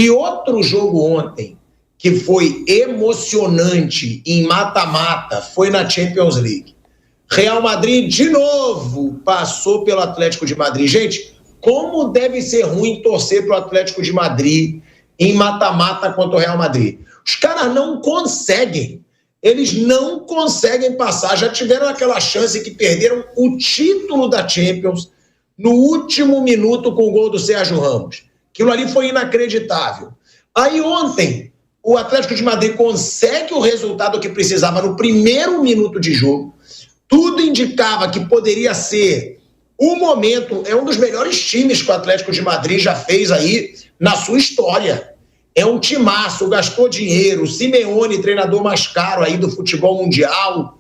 E outro jogo ontem, que foi emocionante em mata-mata, foi na Champions League. Real Madrid, de novo, passou pelo Atlético de Madrid. Gente, como deve ser ruim torcer para o Atlético de Madrid em mata-mata contra o Real Madrid. Os caras não conseguem. Eles não conseguem passar. Já tiveram aquela chance que perderam o título da Champions no último minuto com o gol do Sérgio Ramos. Aquilo ali foi inacreditável. Aí ontem, o Atlético de Madrid consegue o resultado que precisava no primeiro minuto de jogo. Tudo indicava que poderia ser o momento, é um dos melhores times que o Atlético de Madrid já fez aí na sua história. É um timaço, gastou dinheiro, Simeone, treinador mais caro aí do futebol mundial.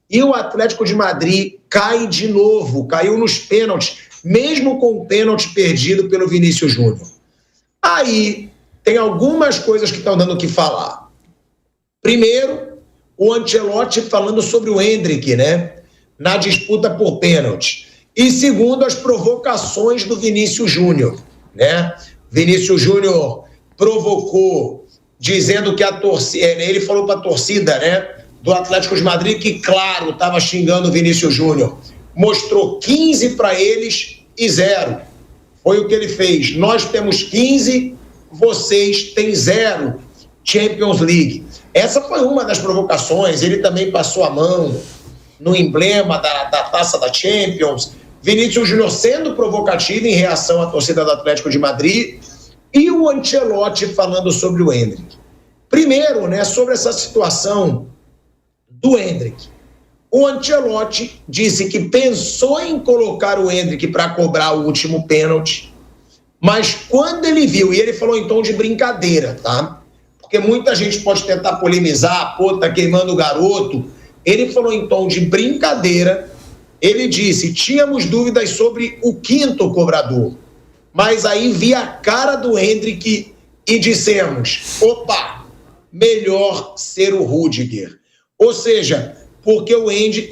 E o Atlético de Madrid cai de novo, caiu nos pênaltis, mesmo com o pênalti perdido pelo Vinícius Júnior. Aí tem algumas coisas que estão dando o que falar. Primeiro, o Ancelotti falando sobre o Endrick, né? Na disputa por pênalti. E segundo, as provocações do Vinícius Júnior, né? Vinícius Júnior provocou, dizendo que a torcida... Ele falou para a torcida, né? Do Atlético de Madrid, que, claro, estava xingando o Vinícius Júnior. Mostrou 15 para eles e 0. Foi o que ele fez. Nós temos 15, vocês têm 0. Champions League. Essa foi uma das provocações. Ele também passou a mão no emblema da taça da Champions. Vinícius Júnior sendo provocativo em reação à torcida do Atlético de Madrid. E o Ancelotti falando sobre o Endrick. Primeiro, né, sobre essa situação do Endrick. O Ancelotti disse que pensou em colocar o Endrick para cobrar o último pênalti, mas quando ele viu, e ele falou em tom de brincadeira, tá? Porque muita gente pode tentar polemizar, pô, tá queimando o garoto. Ele falou em tom de brincadeira, ele disse, tínhamos dúvidas sobre o quinto cobrador, mas aí vi a cara do Endrick e dissemos, opa, melhor ser o Rudiger. Ou seja, porque o Endrick,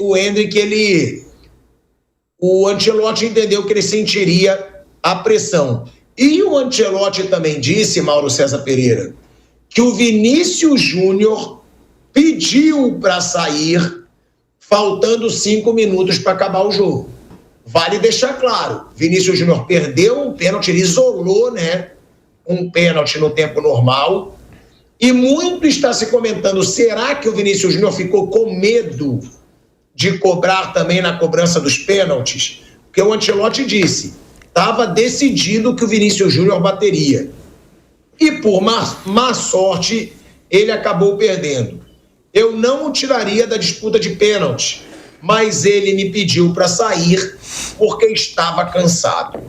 o Ancelotti entendeu que ele sentiria a pressão. E o Ancelotti também disse, Mauro César Pereira, que o Vinícius Júnior pediu para sair faltando 5 minutos para acabar o jogo. Vale deixar claro, Vinícius Júnior perdeu um pênalti, ele isolou, né, um pênalti no tempo normal. E muito está se comentando, será que o Vinícius Júnior ficou com medo de cobrar também na cobrança dos pênaltis? Porque o Ancelotti disse, estava decidido que o Vinícius Júnior bateria. E por má sorte, ele acabou perdendo. Eu não o tiraria da disputa de pênalti, mas ele me pediu para sair porque estava cansado.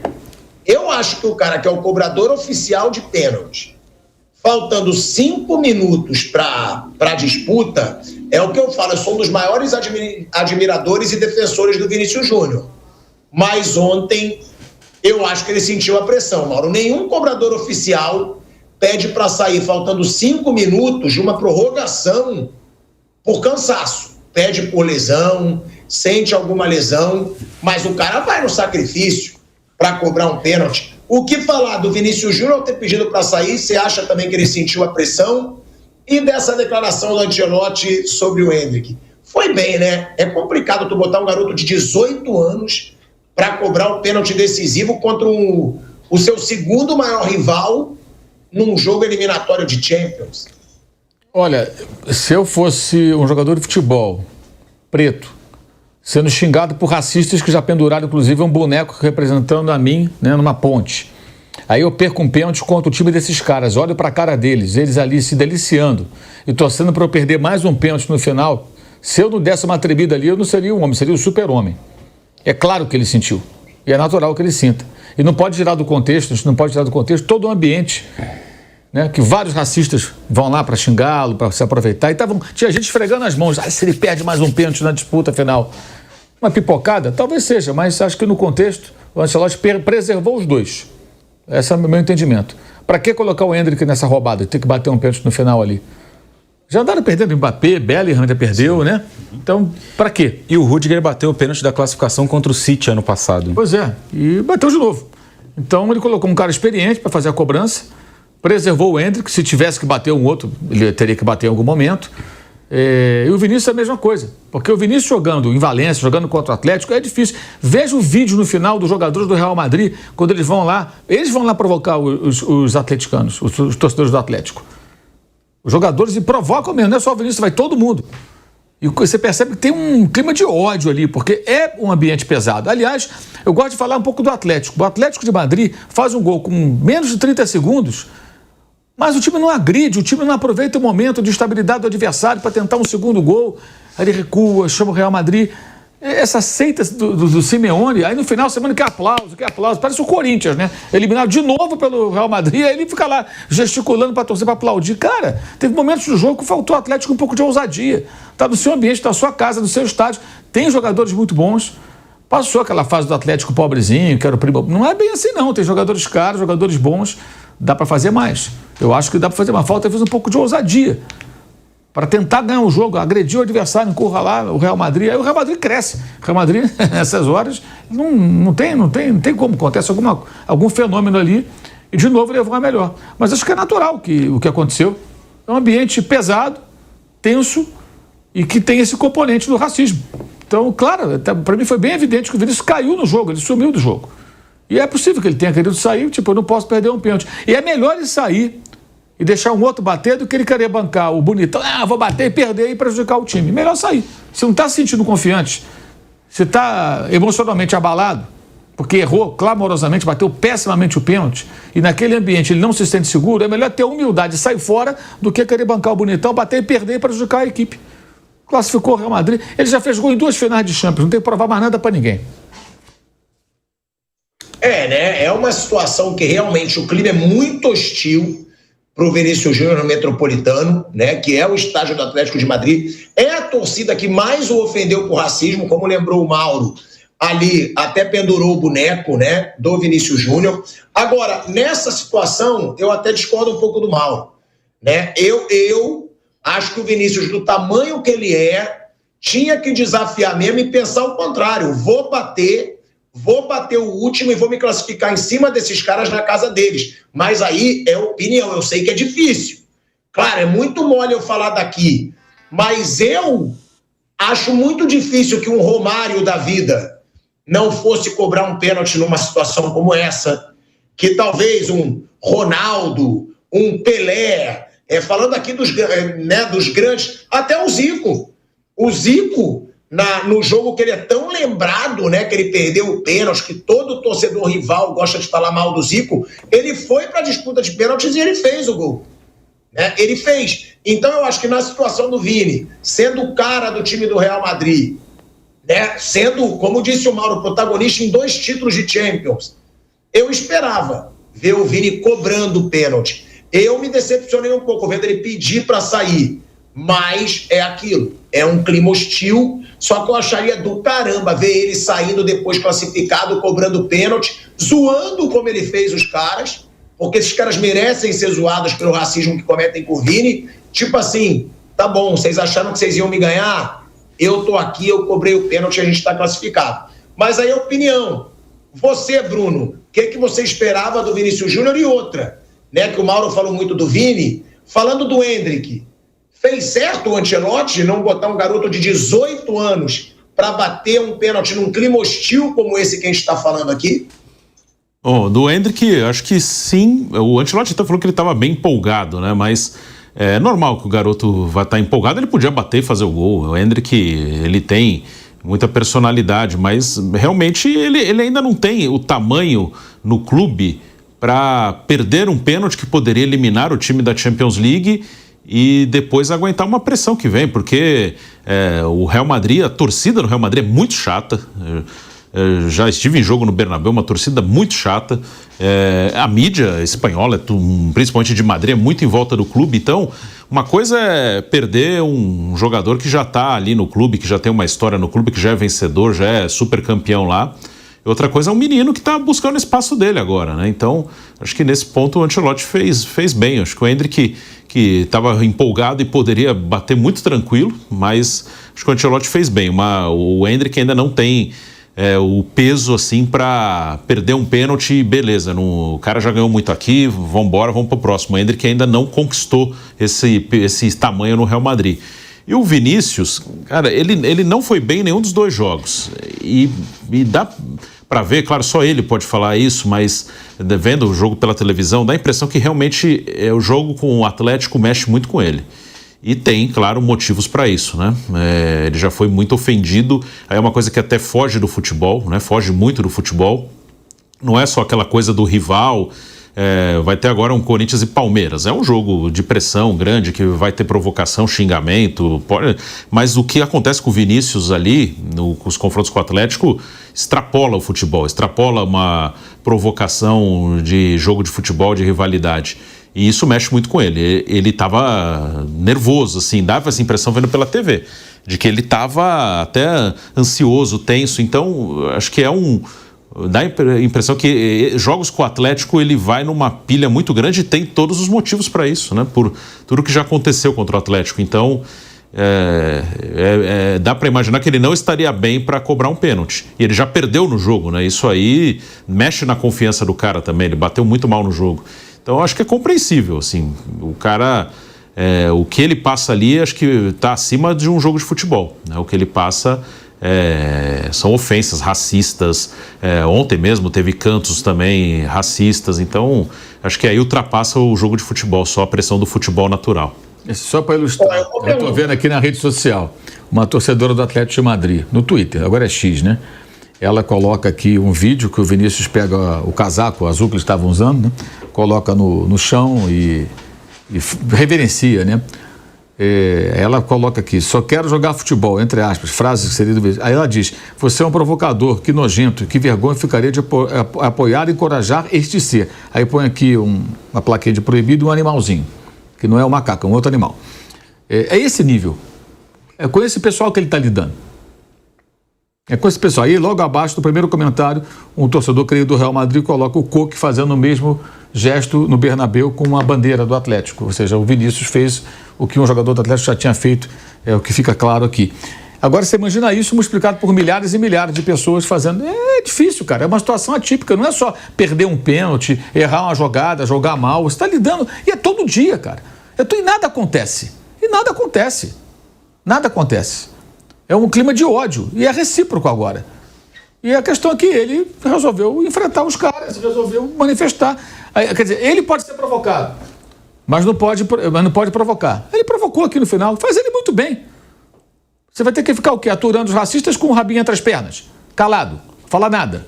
Eu acho que o cara que é o cobrador oficial de pênalti, faltando 5 minutos para a disputa, é o que eu falo, eu sou um dos maiores admiradores e defensores do Vinícius Júnior. Mas ontem, eu acho que ele sentiu a pressão, Mauro. Nenhum cobrador oficial pede para sair faltando 5 minutos de uma prorrogação por cansaço. Pede por lesão, sente alguma lesão, mas o cara vai no sacrifício para cobrar um pênalti. O que falar do Vinícius Júnior ter pedido para sair? Você acha também que ele sentiu a pressão? E dessa declaração do Ancelotti sobre o Endrick? Foi bem, né? É complicado tu botar um garoto de 18 anos para cobrar um pênalti decisivo contra o seu segundo maior rival num jogo eliminatório de Champions. Olha, se eu fosse um jogador de futebol preto, sendo xingado por racistas que já penduraram, inclusive, um boneco representando a mim, né, numa ponte. Aí eu perco um pênalti contra o time desses caras, olho para a cara deles, eles ali se deliciando e torcendo para eu perder mais um pênalti no final. Se eu não desse uma tremida ali, eu não seria um homem, seria o super-homem. É claro que ele sentiu, e é natural que ele sinta. E não pode tirar do contexto, a gente não pode tirar do contexto todo o ambiente, né, que vários racistas vão lá para xingá-lo, para se aproveitar. E tinha gente esfregando as mãos, se ele perde mais um pênalti na disputa final. Uma pipocada? Talvez seja, mas acho que no contexto o Ancelotti preservou os dois. Esse é o meu entendimento. Para que colocar o Endrick nessa roubada? Ter que bater um pênalti no final ali. Já andaram perdendo Mbappé, Bellingham ainda perdeu, né? Então, para quê? E o Rudiger bateu o pênalti da classificação contra o City ano passado. Pois é, e bateu de novo. Então ele colocou um cara experiente para fazer a cobrança, preservou o Endrick. Se tivesse que bater um outro, ele teria que bater em algum momento. E o Vinícius é a mesma coisa, porque o Vinícius jogando em Valência, jogando contra o Atlético, é difícil. Veja o vídeo no final dos jogadores do Real Madrid, quando eles vão lá provocar os atleticanos, os torcedores do Atlético. Os jogadores e provocam mesmo, não é só o Vinícius, vai todo mundo. E você percebe que tem um clima de ódio ali, porque é um ambiente pesado. Aliás, eu gosto de falar um pouco do Atlético. O Atlético de Madrid faz um gol com menos de 30 segundos, mas o time não agride, o time não aproveita o momento de estabilidade do adversário para tentar um segundo gol. Aí ele recua, chama o Real Madrid. Essa seita do Simeone, aí no final da semana quer aplauso. Parece o Corinthians, né? Eliminado de novo pelo Real Madrid, aí ele fica lá gesticulando para torcer, para aplaudir. Cara, teve momentos do jogo que faltou ao Atlético um pouco de ousadia. Tá no seu ambiente, tá na sua casa, no seu estádio. Tem jogadores muito bons. Passou aquela fase do Atlético pobrezinho, que era o primo. Não é bem assim, não. Tem jogadores caros, jogadores bons. Dá para fazer mais. Eu acho que dá para fazer mais. Falta um pouco de ousadia para tentar ganhar o jogo, agredir o adversário, encurralar o Real Madrid. Aí o Real Madrid cresce. O Real Madrid, nessas horas, não tem como. Acontece algum fenômeno ali e, de novo, levou a melhor. Mas acho que é natural o que aconteceu. É um ambiente pesado, tenso e que tem esse componente do racismo. Então, claro, para mim foi bem evidente que o Vinícius caiu no jogo, ele sumiu do jogo. E é possível que ele tenha querido sair, eu não posso perder um pênalti. E é melhor ele sair e deixar um outro bater do que ele querer bancar o bonitão. Vou bater e perder e prejudicar o time. Melhor sair. Se não está se sentindo confiante, se está emocionalmente abalado, porque errou clamorosamente, bateu pessimamente o pênalti, e naquele ambiente ele não se sente seguro, é melhor ter humildade e sair fora do que querer bancar o bonitão, bater e perder e prejudicar a equipe. Classificou o Real Madrid. Ele já fez gol em 2 finais de Champions, não tem que provar mais nada para ninguém. Né? É uma situação que realmente o clima é muito hostil para o Vinícius Júnior no Metropolitano, né? Que é o estádio do Atlético de Madrid. É a torcida que mais o ofendeu por racismo, como lembrou o Mauro. Ali até pendurou o boneco, né, do Vinícius Júnior. Agora, nessa situação, eu até discordo um pouco do Mauro, né? Eu acho que o Vinícius, do tamanho que ele tinha que desafiar mesmo e pensar o contrário. Vou bater o último e vou me classificar em cima desses caras na casa deles. Mas aí é opinião, eu sei que é difícil. Claro, é muito mole eu falar daqui, mas eu acho muito difícil que um Romário da vida não fosse cobrar um pênalti numa situação como essa, que talvez um Ronaldo, um Pelé, falando aqui dos grandes, até o Zico. O Zico, no jogo que ele é tão lembrado, né, que ele perdeu o pênalti, que todo torcedor rival gosta de falar mal do Zico, ele foi para a disputa de pênaltis e ele fez o gol. Né? Ele fez. Então eu acho que na situação do Vini, sendo o cara do time do Real Madrid, né, sendo, como disse o Mauro, protagonista em 2 títulos de Champions, eu esperava ver o Vini cobrando o pênalti. Eu me decepcionei um pouco vendo ele pedir para sair, mas é aquilo, é um clima hostil, só que eu acharia do caramba ver ele saindo depois classificado, cobrando pênalti, zoando como ele fez os caras, porque esses caras merecem ser zoados pelo racismo que cometem com o Vini, tipo assim, tá bom, vocês acharam que vocês iam me ganhar? Eu tô aqui, eu cobrei o pênalti, a gente tá classificado. Mas aí a opinião, você, Bruno, o que você esperava do Vinícius Júnior? E outra, né, que o Mauro falou muito do Vini, falando do Endrick, fez certo o Ancelotti não botar um garoto de 18 anos para bater um pênalti num clima hostil como esse que a gente está falando aqui? Do Endrick, acho que sim. O Ancelotti até falou que ele estava bem empolgado, né? Mas é normal que o garoto vá estar empolgado, ele podia bater e fazer o gol. O Endrick, ele tem muita personalidade, mas realmente ele ainda não tem o tamanho no clube para perder um pênalti que poderia eliminar o time da Champions League e depois aguentar uma pressão que vem, porque o Real Madrid, a torcida do Real Madrid é muito chata. Já estive em jogo no Bernabéu, uma torcida muito chata. A mídia espanhola, principalmente de Madrid, é muito em volta do clube. Então, uma coisa é perder um jogador que já está ali no clube, que já tem uma história no clube, que já é vencedor, já é super campeão lá. Outra coisa é um menino que está buscando o espaço dele agora, né? Então, acho que nesse ponto o Ancelotti fez bem. Acho que o Endrick, que estava empolgado e poderia bater muito tranquilo, mas acho que o Ancelotti fez bem. O Endrick ainda não tem o peso assim para perder um pênalti, beleza, o cara já ganhou muito aqui, vamos pro próximo. O Endrick ainda não conquistou esse tamanho no Real Madrid. E o Vinícius, cara, ele não foi bem em nenhum dos dois jogos. E dá para ver, claro, só ele pode falar isso, mas vendo o jogo pela televisão, dá a impressão que realmente o jogo com o Atlético mexe muito com ele. E tem, claro, motivos para isso, né? Ele já foi muito ofendido, aí é uma coisa que até foge do futebol, né? Foge muito do futebol. Não é só aquela coisa do rival. Vai ter agora um Corinthians e Palmeiras. É um jogo de pressão grande, que vai ter provocação, xingamento. Mas o que acontece com o Vinícius ali, nos confrontos com o Atlético, extrapola o futebol, extrapola uma provocação de jogo de futebol, de rivalidade. E isso mexe muito com ele. Ele estava nervoso, assim, dava essa impressão vendo pela TV, de que ele estava até ansioso, tenso. Então, acho que dá a impressão que jogos com o Atlético ele vai numa pilha muito grande e tem todos os motivos para isso, né? Por tudo que já aconteceu contra o Atlético. Então, dá para imaginar que ele não estaria bem para cobrar um pênalti. E ele já perdeu no jogo, né? Isso aí mexe na confiança do cara também. Ele bateu muito mal no jogo. Então, acho que é compreensível, assim. O cara, o que ele passa ali, acho que está acima de um jogo de futebol, né? O que ele passa são ofensas racistas. Ontem mesmo teve cantos também racistas. Então, acho que aí ultrapassa o jogo de futebol, só a pressão do futebol natural. Só para ilustrar, eu estou vendo aqui na rede social uma torcedora do Atlético de Madrid, no Twitter, agora é X, né? Ela coloca aqui um vídeo que o Vinícius pega o casaco azul que eles estavam usando, né? Coloca no chão e reverencia, né? Ela coloca aqui, só quero jogar futebol, entre aspas, frases que seria do vídeo. Aí ela diz, você é um provocador, que nojento, que vergonha ficaria de apoiar e encorajar este ser. Aí põe aqui uma plaquinha de proibido e um animalzinho, que não é um macaco, é um outro animal. É esse nível. É com esse pessoal que ele está lidando. É com esse pessoal. Aí, logo abaixo do primeiro comentário, um torcedor creio do Real Madrid coloca o Coque fazendo o mesmo gesto no Bernabéu com uma bandeira do Atlético. Ou seja, o Vinícius fez o que um jogador do Atlético já tinha feito, é o que fica claro aqui. Agora, você imagina isso multiplicado por milhares e milhares de pessoas fazendo. É difícil, cara. É uma situação atípica. Não é só perder um pênalti, errar uma jogada, jogar mal. Você está lidando. E é todo dia, cara. E nada acontece. Nada acontece. É um clima de ódio. E é recíproco agora. E a questão é que ele resolveu enfrentar os caras, resolveu manifestar. Quer dizer, ele pode ser provocado, mas não pode provocar. Ele provocou aqui no final. Faz ele muito bem. Você vai ter que ficar o quê? Aturando os racistas com o rabinho entre as pernas. Calado. Não fala nada.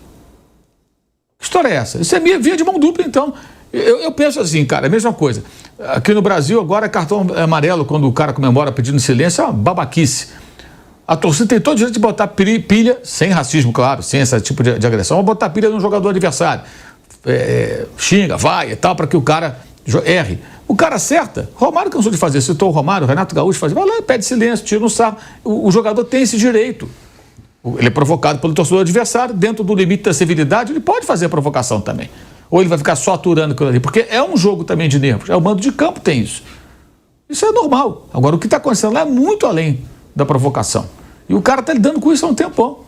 Que história é essa? Isso é via de mão dupla, então. Eu penso assim, cara, é a mesma coisa. Aqui no Brasil, agora, cartão amarelo, quando o cara comemora pedindo silêncio, é uma babaquice. A torcida tem todo o direito de botar pilha, sem racismo, claro, sem esse tipo de agressão, mas botar pilha no jogador adversário. Xinga, vai e tal, para que o cara erre. O cara acerta. Romário cansou de fazer, citou o Romário, o Renato Gaúcho fazia, vai lá e pede silêncio, tira no sarro. O jogador tem esse direito. Ele é provocado pelo torcedor adversário, dentro do limite da civilidade, ele pode fazer a provocação também. Ou ele vai ficar só aturando aquilo ali, porque é um jogo também de nervos. O mando de campo tem isso. Isso é normal. Agora, o que está acontecendo lá é muito além da provocação. E o cara está lidando com isso há um tempão.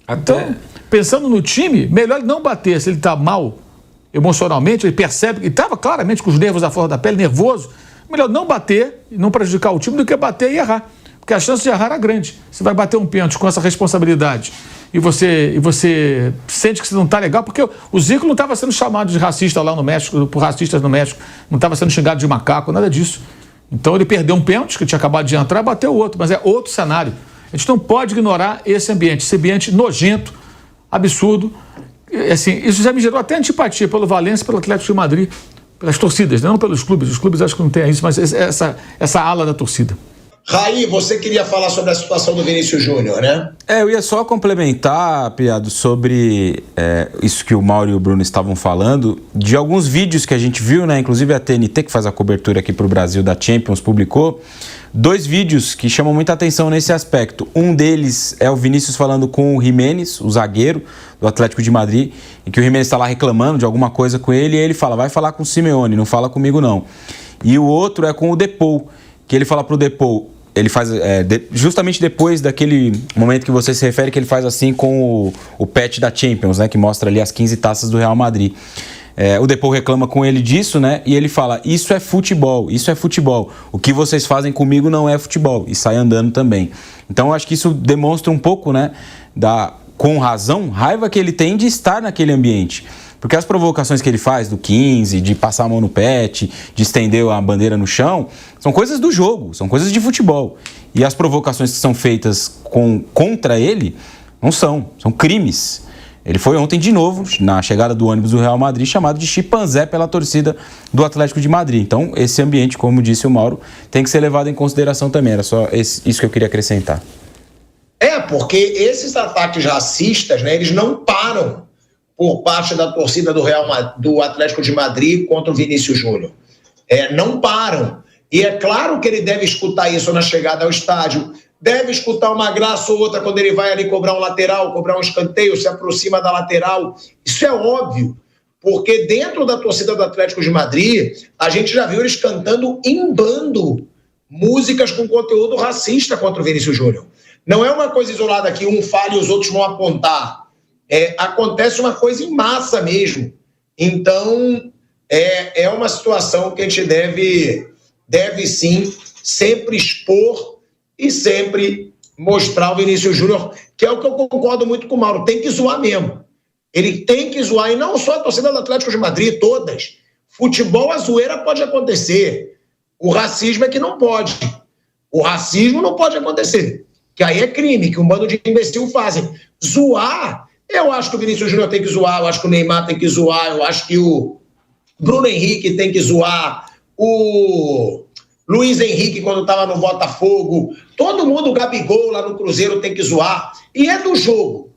Então, pensando no time, melhor ele não bater. Se ele está mal emocionalmente, ele percebe que estava claramente com os nervos à flor da pele, nervoso, melhor não bater e não prejudicar o time do que bater e errar. Porque a chance de errar era grande. Você vai bater um pênalti com essa responsabilidade e você sente que você não está legal, porque o Zico não estava sendo chamado de racista lá no México, por racistas no México, não estava sendo xingado de macaco, nada disso. Então ele perdeu um pênalti, que tinha acabado de entrar, bateu o outro, mas é outro cenário. A gente não pode ignorar esse ambiente nojento, absurdo. Assim, isso já me gerou até antipatia pelo Valência e pelo Atlético de Madrid, pelas torcidas, não pelos clubes. Os clubes acho que não tem isso, mas essa ala da torcida. Raí, você queria falar sobre a situação do Vinícius Júnior, né? Eu ia só complementar, Piado, sobre isso que o Mauro e o Bruno estavam falando, de alguns vídeos que a gente viu, né? Inclusive a TNT, que faz a cobertura aqui para o Brasil da Champions, publicou 2 vídeos que chamam muita atenção nesse aspecto. Um deles é o Vinícius falando com o Giménez, o zagueiro do Atlético de Madrid, em que o Giménez está lá reclamando de alguma coisa com ele, e ele fala, vai falar com o Simeone, não fala comigo não. E o outro é com o Depou, que ele fala pro Depou, ele faz justamente depois daquele momento que você se refere, que ele faz assim com o patch da Champions, né, que mostra ali as 15 taças do Real Madrid. O Depou reclama com ele disso, né, e ele fala, isso é futebol, o que vocês fazem comigo não é futebol, e sai andando também. Então eu acho que isso demonstra um pouco, né, com razão, raiva que ele tem de estar naquele ambiente. Porque as provocações que ele faz do 15, de passar a mão no pet, de estender a bandeira no chão, são coisas do jogo, são coisas de futebol. E as provocações que são feitas contra ele não são crimes. Ele foi ontem de novo, na chegada do ônibus do Real Madrid, chamado de chimpanzé pela torcida do Atlético de Madrid. Então, esse ambiente, como disse o Mauro, tem que ser levado em consideração também. Era só isso que eu queria acrescentar. Porque esses ataques racistas, né, eles não param por parte da torcida do Atlético de Madrid contra o Vinícius Júnior. Não param. E é claro que ele deve escutar isso na chegada ao estádio, deve escutar uma graça ou outra quando ele vai ali cobrar um lateral, cobrar um escanteio, se aproxima da lateral. Isso é óbvio, porque dentro da torcida do Atlético de Madrid, a gente já viu eles cantando em bando músicas com conteúdo racista contra o Vinícius Júnior. Não é uma coisa isolada que um fala e os outros vão apontar. Acontece uma coisa em massa mesmo. Então, é uma situação que a gente deve sim sempre expor e sempre mostrar o Vinícius Júnior, que é o que eu concordo muito com o Mauro, tem que zoar mesmo. Ele tem que zoar, e não só a torcida do Atlético de Madrid, todas. Futebol, a zoeira pode acontecer. O racismo é que não pode. O racismo não pode acontecer, que aí é crime, que um bando de imbecil fazem. Zoar, eu acho que o Vinícius Júnior tem que zoar, eu acho que o Neymar tem que zoar, eu acho que o Bruno Henrique tem que zoar, o Luiz Henrique quando estava no Botafogo, todo mundo, o Gabigol lá no Cruzeiro tem que zoar, e é do jogo.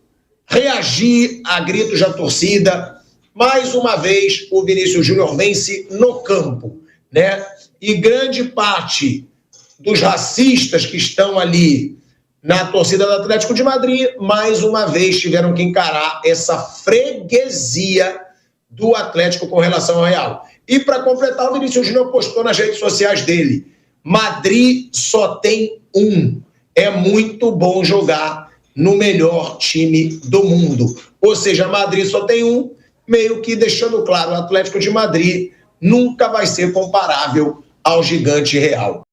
Reagir a gritos da torcida. Mais uma vez, o Vinícius Júnior vence no campo, né? E grande parte dos racistas que estão ali na torcida do Atlético de Madrid, mais uma vez tiveram que encarar essa freguesia do Atlético com relação ao Real. E para completar, o Vinícius Júnior postou nas redes sociais dele: Madrid só tem um. É muito bom jogar no melhor time do mundo. Ou seja, Madrid só tem um, meio que deixando claro, o Atlético de Madrid nunca vai ser comparável ao gigante Real.